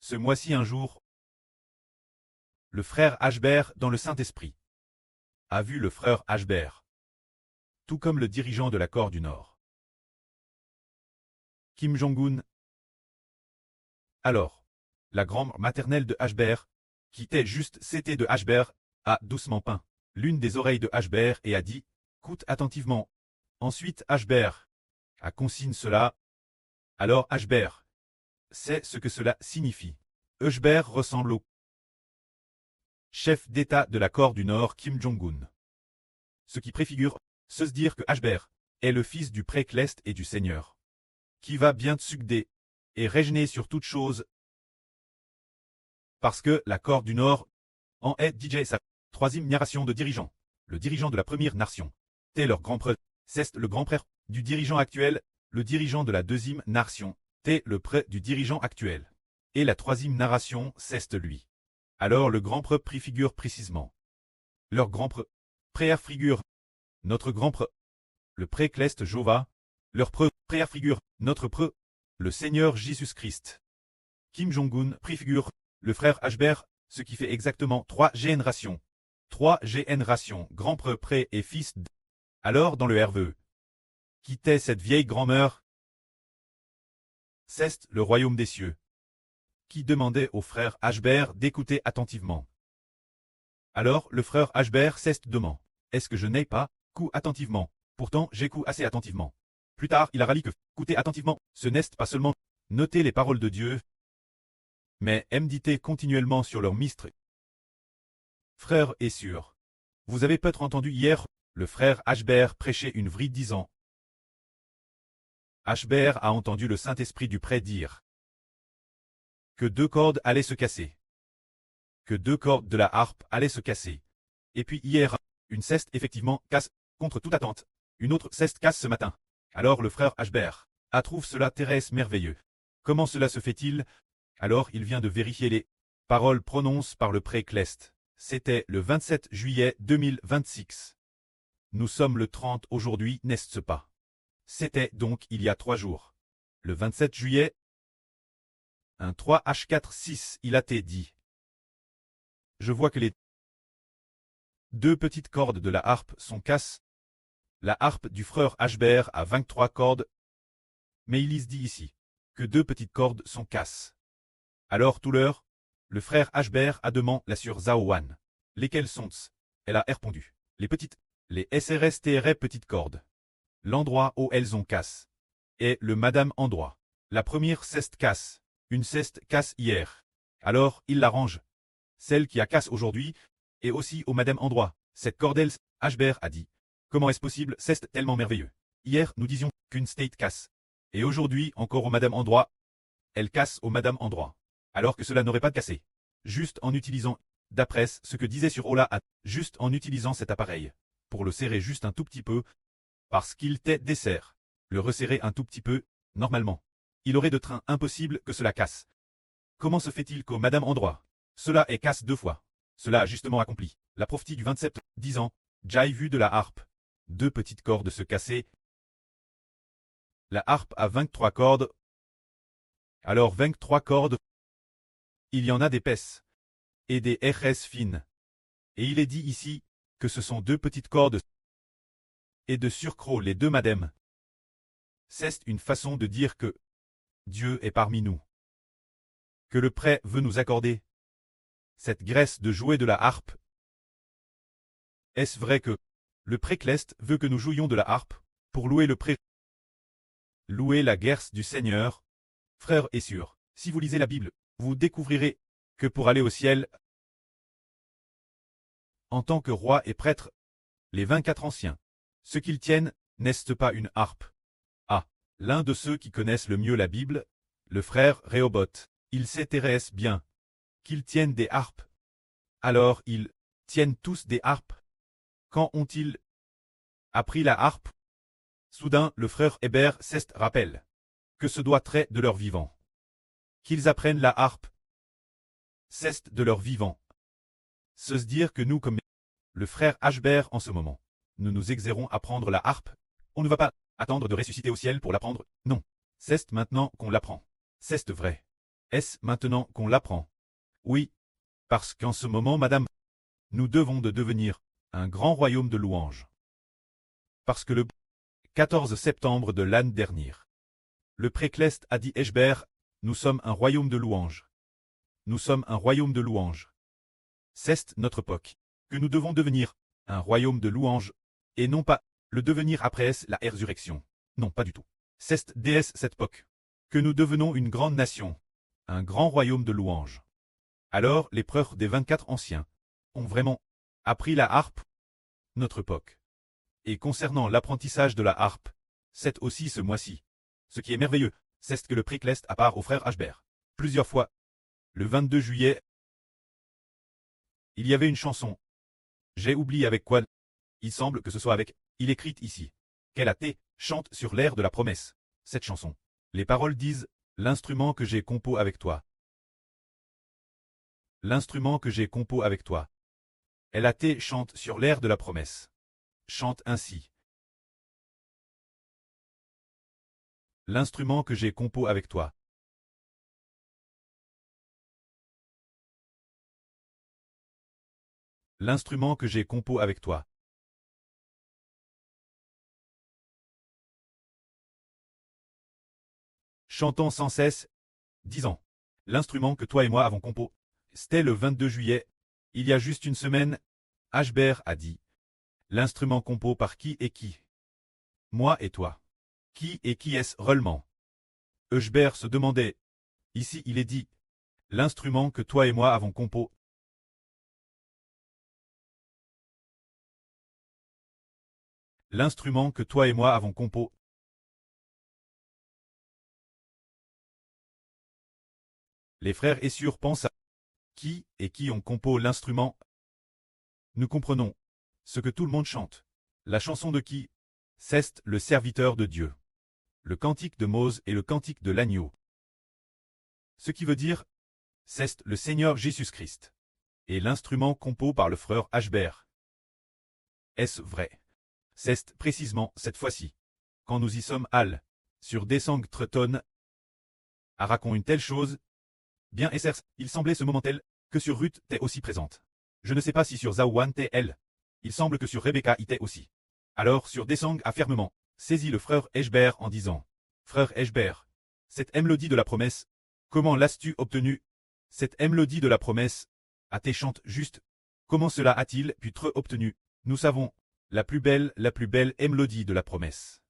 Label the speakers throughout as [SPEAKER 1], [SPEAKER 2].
[SPEAKER 1] Ce mois-ci un jour, le frère Ashbert dans le Saint-Esprit a vu le frère Ashbert, tout comme le dirigeant de la Corée du Nord, Kim Jong-un. Alors, la grand-mère maternelle de Ashbert, qui était juste c'était de Ashbert, a doucement peint l'une des oreilles de Ashbert et a dit « Écoute attentivement ». Ensuite Ashbert a consigne cela. Alors Ashbert sait ce que cela signifie. Ashbert ressemble au chef d'État de la Corée du Nord Kim Jong-un. Ce qui préfigure se dire que Ashbert est le fils du précleste et du Seigneur, qui va bien succéder et régner sur toute chose, parce que la Corée du Nord en est DJ sa troisième narration de dirigeant. Le dirigeant de la première nation est leur grand-frère, c'est le grand-frère du dirigeant actuel, le dirigeant de la deuxième nation est le prêtre du dirigeant actuel. Et la troisième narration, c'est lui. Alors le grand-prêtre préfigure précisément. Leur grand-prêtre préfigure notre grand-prêtre, le précleste Jova, leur préfigure notre prêtre, le Seigneur Jésus-Christ. Kim Jong-un préfigure le frère Ashbert, ce qui fait exactement 3 générations. 3 générations, grand-prêtre pré et fils d. Alors dans le RVE, quittait cette vieille grand-mère, c'est le royaume des cieux, qui demandait au frère Ashbert d'écouter attentivement. Alors le frère Ashbert demande, est-ce que je n'ai pas écouté attentivement? Pourtant j'écoute assez attentivement. Plus tard il a rallié que écouter attentivement, ce n'est pas seulement noter les paroles de Dieu, mais méditer continuellement sur leur mystère. Frère et sœurs, vous avez peut-être entendu hier, le frère Ashbert prêcher une vraie disant. Ashbert a entendu le Saint-Esprit du prêtre dire que 2 cordes allaient se casser. Que 2 cordes de la harpe allaient se casser. Et puis hier, une ceste effectivement casse, contre toute attente. Une autre ceste casse ce matin. Alors le frère Ashbert a trouvé cela Thérèse merveilleux. Comment cela se fait-il? Alors il vient de vérifier les paroles prononcées par le précleste. C'était le 27 juillet 2026. Nous sommes le 30 aujourd'hui, n'est-ce pas? C'était donc il y a 3 jours. Le 27 juillet, un 3H4-6, il a été dit. Je vois que les 2 petites cordes de la harpe sont casses. La harpe du frère Ashbert a 23 cordes. Mais il dit ici que 2 petites cordes sont casses. Alors tout l'heure, le frère Ashbert a demandé la sur Zaowan. Lesquelles sont-ce? Elle a répondu. Les petites, les SRSTR petites cordes. L'endroit où elles ont casse. Et le madame endroit. La première ceste casse. Une ceste casse hier. Alors il l'arrange. Celle qui a casse aujourd'hui, et aussi au madame endroit. Cette cordelle, Ashbert a dit. Comment est-ce possible? C'est tellement merveilleux. Hier nous disions qu'une state casse. Et aujourd'hui encore au madame endroit. Elle casse au madame endroit. Alors que cela n'aurait pas cassé. Juste en utilisant, d'après ce que disait sur Ola, juste en utilisant cet appareil. Pour le serrer juste un tout petit peu. Parce qu'il t'est dessert. Le resserrer un tout petit peu, normalement. Il aurait de train impossible que cela casse. Comment se fait-il qu'au madame endroit, cela est casse 2 fois? Cela a justement accompli. La prophétie du 27, 10 ans, j'ai vu de la harpe. 2 petites cordes se casser. La harpe a 23 cordes. Alors 23 cordes. Il y en a d'épaisses. Et des RS fines. Et il est dit ici, que ce sont 2 petites cordes. Et de surcroît les 2 madames. C'est une façon de dire que Dieu est parmi nous. Que le prêtre veut nous accorder cette grâce de jouer de la harpe. Est-ce vrai que le précleste veut que nous jouions de la harpe pour louer le prêtre? Louer la grâce du Seigneur. Frères et sœurs, si vous lisez la Bible, vous découvrirez que pour aller au ciel, en tant que roi et prêtre, les 24 anciens, ce qu'ils tiennent, n'est-ce pas une harpe? Ah, l'un de ceux qui connaissent le mieux la Bible, le frère Rehoboth, il s'intéresse bien qu'ils tiennent des harpes. Alors ils tiennent tous des harpes. Quand ont-ils appris la harpe? Soudain le frère Hébert rappelle que ce doit être de leur vivant. Qu'ils apprennent la harpe. C'est de leur vivant. Se dire que nous comme le frère Ashbert en ce moment, nous nous exercerons à prendre la harpe. On ne va pas attendre de ressusciter au ciel pour l'apprendre, non. C'est maintenant qu'on l'apprend. C'est vrai. Est-ce maintenant qu'on l'apprend? Oui. Parce qu'en ce moment, madame, nous devons de devenir un grand royaume de louanges. Parce que le 14 septembre de l'année dernière, le précleste a dit Eshber, nous sommes un royaume de louanges. Nous sommes un royaume de louanges. C'est notre époque, que nous devons devenir un royaume de louanges, et non pas le devenir après la résurrection. Non, pas du tout. C'est déesse cette époque, que nous devenons une grande nation, un grand royaume de louanges. Alors les prêtres des 24 anciens ont vraiment appris la harpe, notre époque. Et concernant l'apprentissage de la harpe, c'est aussi ce mois-ci. Ce qui est merveilleux, c'est que le précleste a part au frère Ashber. Plusieurs fois. Le 22 juillet, il y avait une chanson. J'ai oublié avec quoi. Il semble que ce soit avec, il écrite ici. Qu'elle a été, chante sur l'air de la promesse. Cette chanson. Les paroles disent, l'instrument que j'ai compo avec toi. L'instrument que j'ai compo avec toi. Elle a été, chante sur l'air de la promesse. Chante ainsi. L'instrument que j'ai compo avec toi. L'instrument que j'ai compo avec toi. Chantant sans cesse, disant. L'instrument que toi et moi avons compo. C'était le 22 juillet. Il y a juste une semaine. Ashber a dit. L'instrument compo par qui et qui? Moi et toi. Qui et qui est-ce réellement? Ashber se demandait. Ici il est dit. L'instrument que toi et moi avons compo. L'instrument que toi et moi avons compo. Les frères Essur pensent à qui et qui ont compo l'instrument. Nous comprenons ce que tout le monde chante. La chanson de qui? C'est le serviteur de Dieu. Le cantique de Mose et le cantique de l'agneau. Ce qui veut dire, c'est le Seigneur Jésus-Christ. Et l'instrument compo par le frère Ashber. Est-ce vrai? C'est précisément cette fois-ci. Quand nous y sommes sur des sangs tretonnes, à raconter une telle chose, bien et certes, il semblait ce moment tel, que sur Ruth t'es aussi présente. Je ne sais pas si sur Zaouan t'es elle. Il semble que sur Rebecca y était aussi. Alors sur Desang a fermement saisi le frère Eshber en disant, frère Eshber, cette mélodie de la promesse, comment l'as-tu obtenue? Cette mélodie de la promesse, à tes chantes juste, comment cela a-t-il pu être obtenu? Nous savons, la plus belle mélodie de la promesse.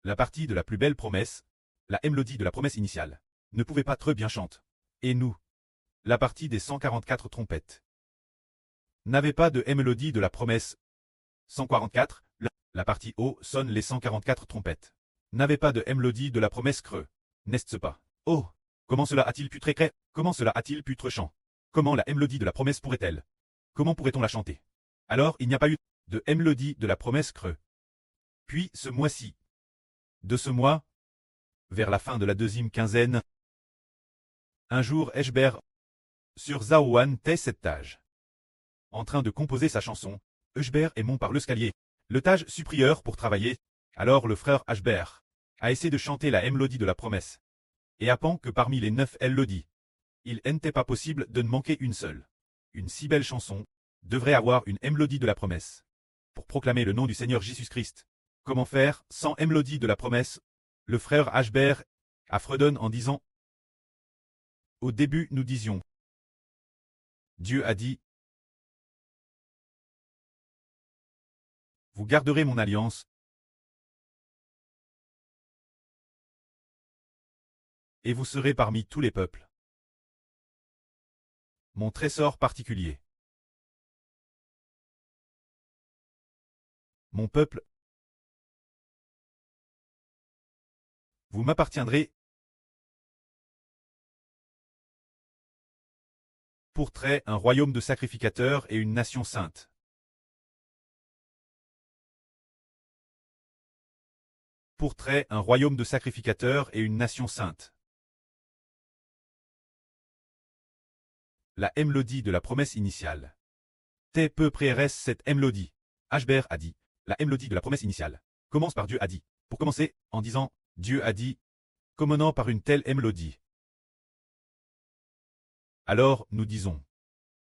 [SPEAKER 1] La partie de la plus belle promesse, la mélodie de la promesse initiale, ne pouvait pas très bien chanter. Et nous, la partie des 144 trompettes, n'avait pas de mélodie de la promesse. 144, la partie haut sonne les 144 trompettes. N'avait pas de mélodie de la promesse creux. N'est-ce pas? Oh! Comment cela a-t-il pu très cré? Comment cela a-t-il pu très chant? Comment la mélodie de la promesse pourrait-elle? Comment pourrait-on la chanter? Alors il n'y a pas eu de mélodie de la promesse creux. Puis ce mois-ci. De ce mois, vers la fin de la deuxième quinzaine, un jour Eshber, sur Zaouan tait cette tâche. En train de composer sa chanson, Eshber et monte par l'escalier, le tage supérieur pour travailler. Alors le frère Ashber a essayé de chanter la mélodie de la promesse. Et apprend que parmi les 9 mélodies, il n'était pas possible de ne manquer une seule. Une si belle chanson devrait avoir une mélodie de la promesse. Pour proclamer le nom du Seigneur Jésus-Christ. Comment faire sans mélodie de la promesse? Le frère Ashber a fredonne en disant. Au début nous disions. Dieu a dit. Vous garderez mon alliance. Et vous serez parmi tous les peuples. Mon trésor particulier. Mon peuple. Vous m'appartiendrez. Pour trait un royaume de sacrificateurs et une nation sainte. Pour trait un royaume de sacrificateurs et une nation sainte. La mélodie de la promesse initiale. T'es peu près cette mélodie. Ashber a dit. La mélodie de la promesse initiale. Commence par Dieu a dit. Pour commencer, en disant, Dieu a dit, commençant par une telle mélodie. Alors, nous disons.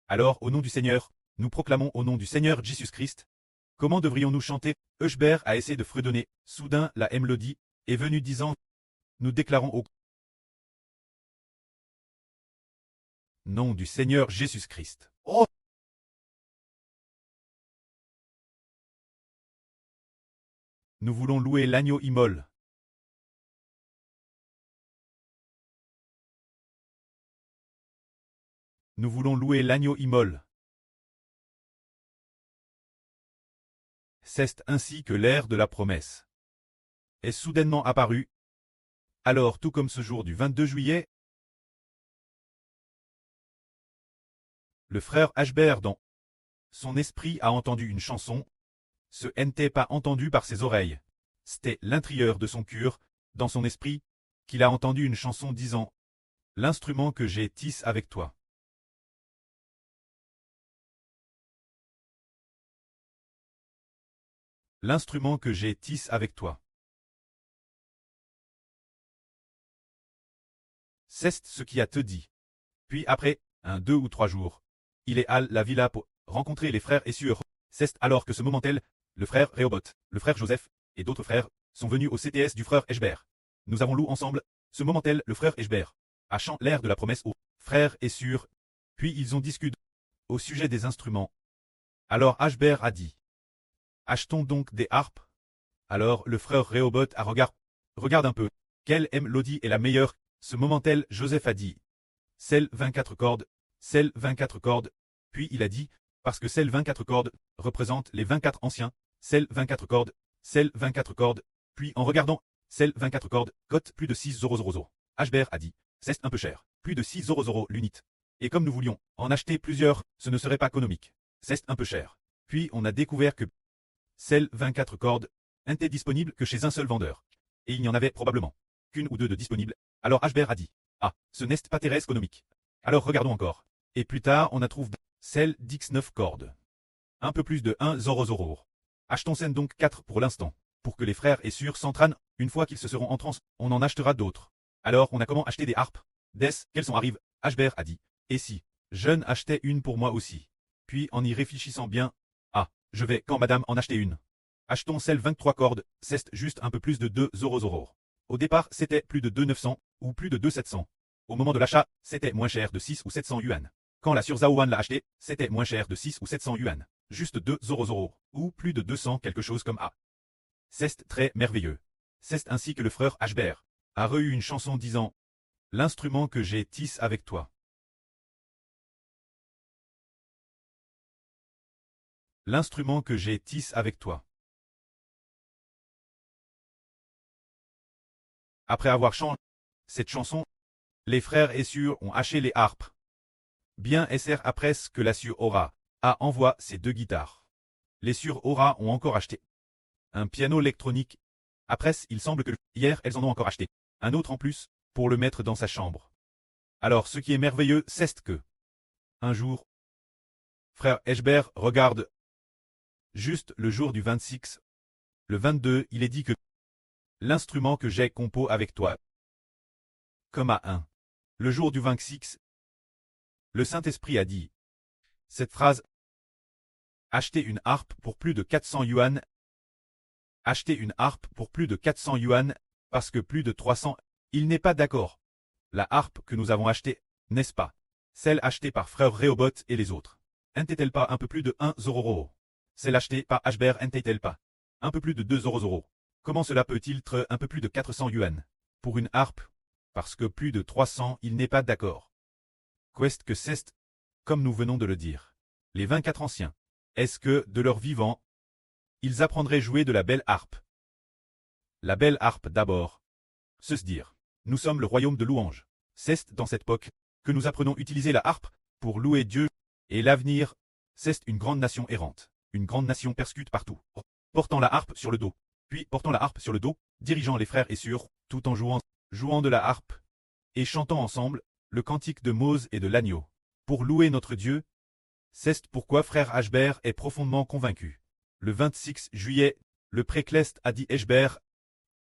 [SPEAKER 1] Alors, au nom du Seigneur, nous proclamons au nom du Seigneur Jésus-Christ. Comment devrions-nous chanter? Eusbert a essayé de fredonner. Soudain, la mélodie est venue disant. Nous déclarons au nom du Seigneur Jésus-Christ. Oh! Nous voulons louer l'agneau immole. Nous voulons louer l'agneau immole. C'est ainsi que l'ère de la promesse est soudainement apparue. Alors, tout comme ce jour du 22 juillet, le frère Ashbert dans son esprit a entendu une chanson. Ce n'était pas entendu par ses oreilles. C'était l'intérieur de son cœur, dans son esprit, qu'il a entendu une chanson disant « L'instrument que j'ai tisse avec toi ». L'instrument que j'ai tisse avec toi. C'est ce qui a te dit. Puis après, 2 ou 3 jours, il est à la villa pour rencontrer les frères et sœurs. C'est alors que ce moment-là, le frère Rehoboth, le frère Joseph, et d'autres frères, sont venus au CTS du frère Ashbert. Nous avons loué ensemble, ce moment-là, le frère Ashbert, a chanté l'air de la promesse aux frères et sœurs. Puis ils ont discuté au sujet des instruments. Alors Ashbert a dit, achetons donc des harpes. Alors le frère Rehoboth a regarde un peu, quelle mélodie est la meilleure. Ce moment-là, Joseph a dit, celle 24 cordes, celle 24 cordes. Puis il a dit, parce que celle 24 cordes représente les 24 anciens, celle 24 cordes, celle 24 cordes. Puis en regardant, celle 24 cordes, cote plus de 6,000. Ashbert a dit, c'est un peu cher, plus de 6,000 l'unité. Et comme nous voulions en acheter plusieurs, ce ne serait pas économique. C'est un peu cher. Puis on a découvert que celle 24 cordes n'était disponible que chez un seul vendeur. Et il n'y en avait probablement qu'une ou deux de disponibles. Alors Ashbert a dit, ah, ce n'est pas très économique. Alors regardons encore. Et plus tard, on a trouvé celle d'X9 cordes. Un peu plus de 1,000. Achetons-en donc 4 pour l'instant. Pour que les frères et sœurs s'entraînent, une fois qu'ils se seront en transe, on en achètera d'autres. Alors on a comment acheter des harpes? Qu'elles sont arrivent? Ashbert a dit. Et si je n'achetais une pour moi aussi? Puis en y réfléchissant bien, ah, je vais quand madame en acheter une. Achetons celle 23 cordes, c'est juste un peu plus de 2,000. Au départ, c'était plus de 2,900 ou plus de 2,700. Au moment de l'achat, c'était moins cher de 6 ou 700 yuan. Quand la Sœur Zhaoan l'a acheté, c'était moins cher de 6 ou 700 yuan. Juste 2,000 ou plus de 200 quelque chose comme A. C'est très merveilleux. C'est ainsi que le frère Ashbert a eu une chanson disant « L'instrument que j'ai tisse avec toi ». L'instrument que j'ai tisse avec toi. Après avoir chanté cette chanson, les frères et sœurs ont acheté les harpes. Bien SR après ce que la sœur Aura a envoyé ces 2 guitares. Les sœurs Aura ont encore acheté un piano électronique. Après, il semble que hier, elles en ont encore acheté un autre en plus pour le mettre dans sa chambre. Alors ce qui est merveilleux, c'est que un jour, frère Ashbert regarde juste le jour du 26, le 22, il est dit que l'instrument que j'ai compo avec toi, comme à un. Le jour du 26, le Saint-Esprit a dit cette phrase, acheter une harpe pour plus de 400 yuan, acheter une harpe pour plus de 400 yuan, parce que plus de 300, il n'est pas d'accord. La harpe que nous avons achetée, n'est-ce pas? Celle achetée par frère Rehoboth et les autres. N'était-elle pas un peu plus de 1,000? Celle achetée par Ashbert n'était-elle pas un peu plus de 2,000? Comment cela peut-il être un peu plus de 400 yuan pour une harpe? Parce que plus de 300, il n'est pas d'accord. Qu'est-ce que c'est? Comme nous venons de le dire. Les 24 anciens. Est-ce que, de leur vivant, ils apprendraient jouer de la belle harpe? La belle harpe d'abord. Se dire. Nous sommes le royaume de louange. C'est dans cette époque que nous apprenons à utiliser la harpe pour louer Dieu. Et l'avenir, c'est une grande nation errante. Une grande nation persécute partout. Portant la harpe sur le dos. Puis portant la harpe sur le dos, dirigeant les frères et sœurs, tout en jouant de la harpe. Et chantant ensemble, le cantique de Mose et de l'agneau. Pour louer notre Dieu. C'est pourquoi frère Ashbert est profondément convaincu. Le 26 juillet, le précleste a dit Ashbert.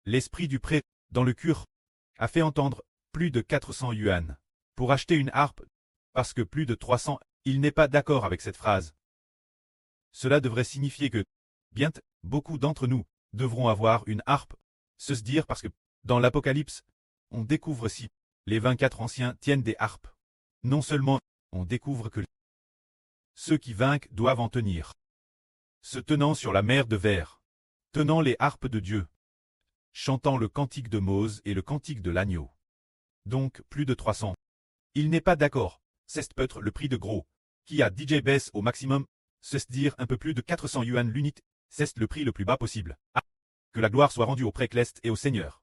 [SPEAKER 1] L'esprit du prêtre, dans le cœur, a fait entendre plus de 400 yuan pour acheter une harpe Parce que plus de 300, il n'est pas d'accord avec cette phrase. Cela devrait signifier que, bien, beaucoup d'entre nous devront avoir une harpe, se dire parce que, dans l'Apocalypse, on découvre si les 24 anciens tiennent des harpes. Non seulement, on découvre que ceux qui vainquent doivent en tenir. Se tenant sur la mer de verre, tenant les harpes de Dieu, chantant le cantique de Mose et le cantique de l'agneau. Donc, plus de 300. Il n'est pas d'accord, c'est peut-être le prix de gros, qui a DJ baisse au maximum, c'est dire un peu plus de 400 yuan l'unité, c'est le prix le plus bas possible. Ah, que la gloire soit rendue au Précleste et au Seigneur.